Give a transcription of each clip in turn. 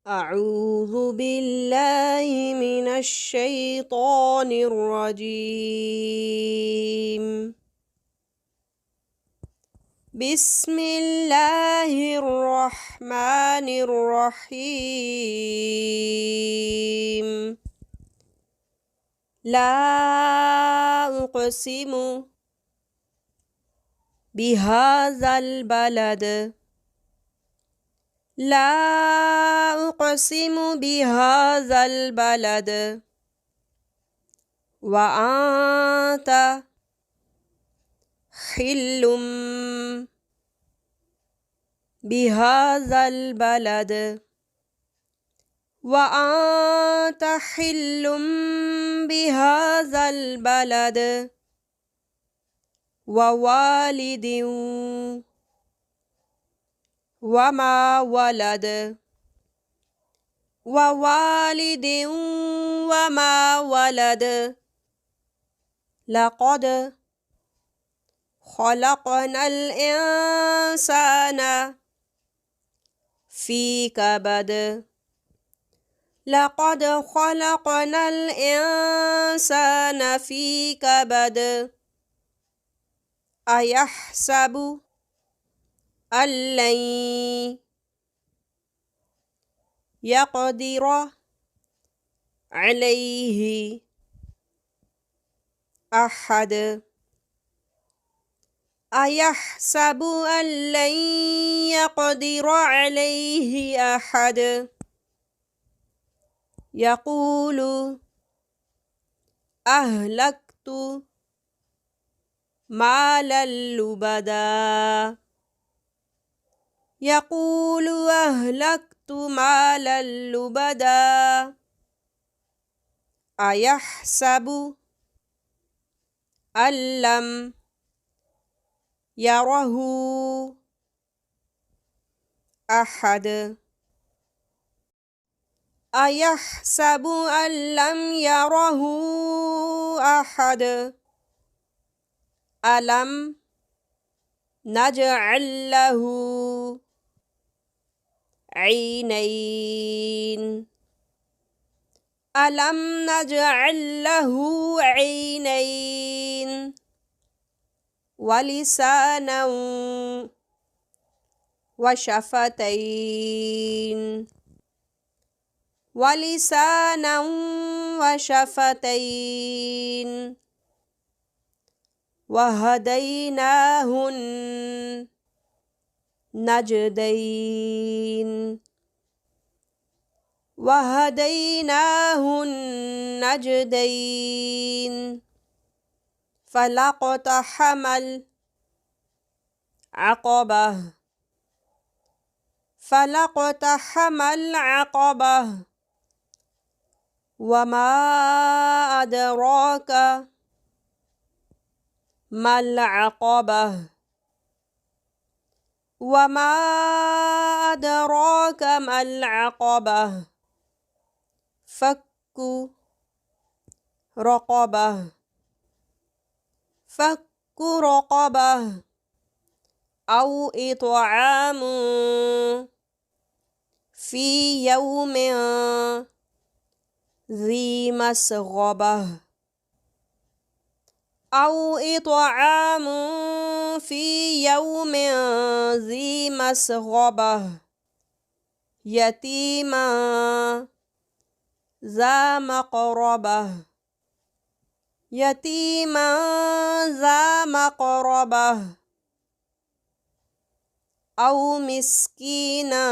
أعوذ بالله من الشيطان الرجيم. بسم الله الرحمن الرحيم. لا أقسم بهذا البلد. لا أقسم بهذا البلد وأنت حل بهذا البلد وأنت حل بهذا البلد ووالد وما ولد ووالد وما ولد. لقد خلقنا الإنسان في كبد. لقد خلقنا الإنسان في كبد. أيحسب أن لن يقدر عليه أحد. أيحسب أن لن يقدر عليه أحد. يقول أهلكت مالا لبدا. يقول أهلكت مالا لبدا. أيحسب أن لم يره أحد. أيحسب أن لم يره أحد. ألم نجعل له عينين. ألم نجعل له عينين ولسانا وشفتين. ولسانا وشفتين. وهديناه النجدين. وهديناه النجدين. فلاقتحم العقبة. فلاقتحم العقبة. وما أدراك ما العقبة. وما أدراك ما العقبة. فك رقبة. فك رقبة أو إطعام في يوم ذي مسغبة. أو إطعام في يوم ذي مسغبة يتيما ذا مقربة. يتيما ذا مقربة أو مسكينا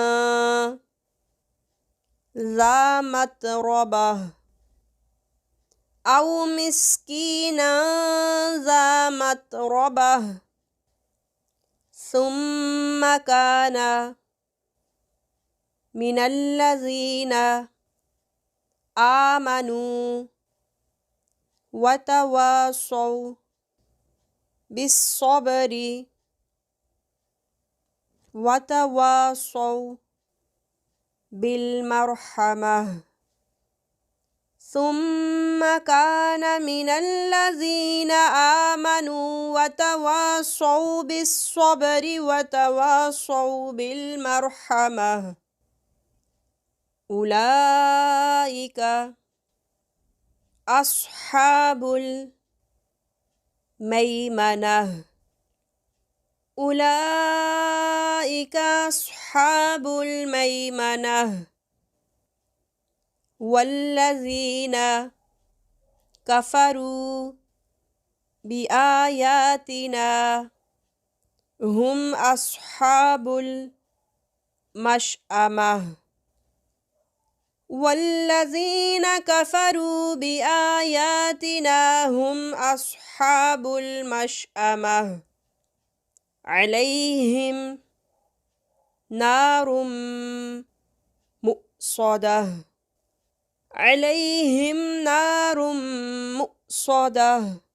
ذا متربة. أو مسكينا ذا متربة ثم كان من الذين آمنوا وتواصوا بالصبر وتواصوا بالمرحمة. ثم كان من الذين آمنوا وتواصوا بالصبر وتواصوا بالمرحمة. أولئك أصحاب الميمنة أولئك أصحاب الميمنة والذين كفروا بآياتنا هم أصحاب المشأمة والذين كفروا بآياتنا هم أصحاب المشأمة عليهم نار مؤصدة عليهم نار مؤصدة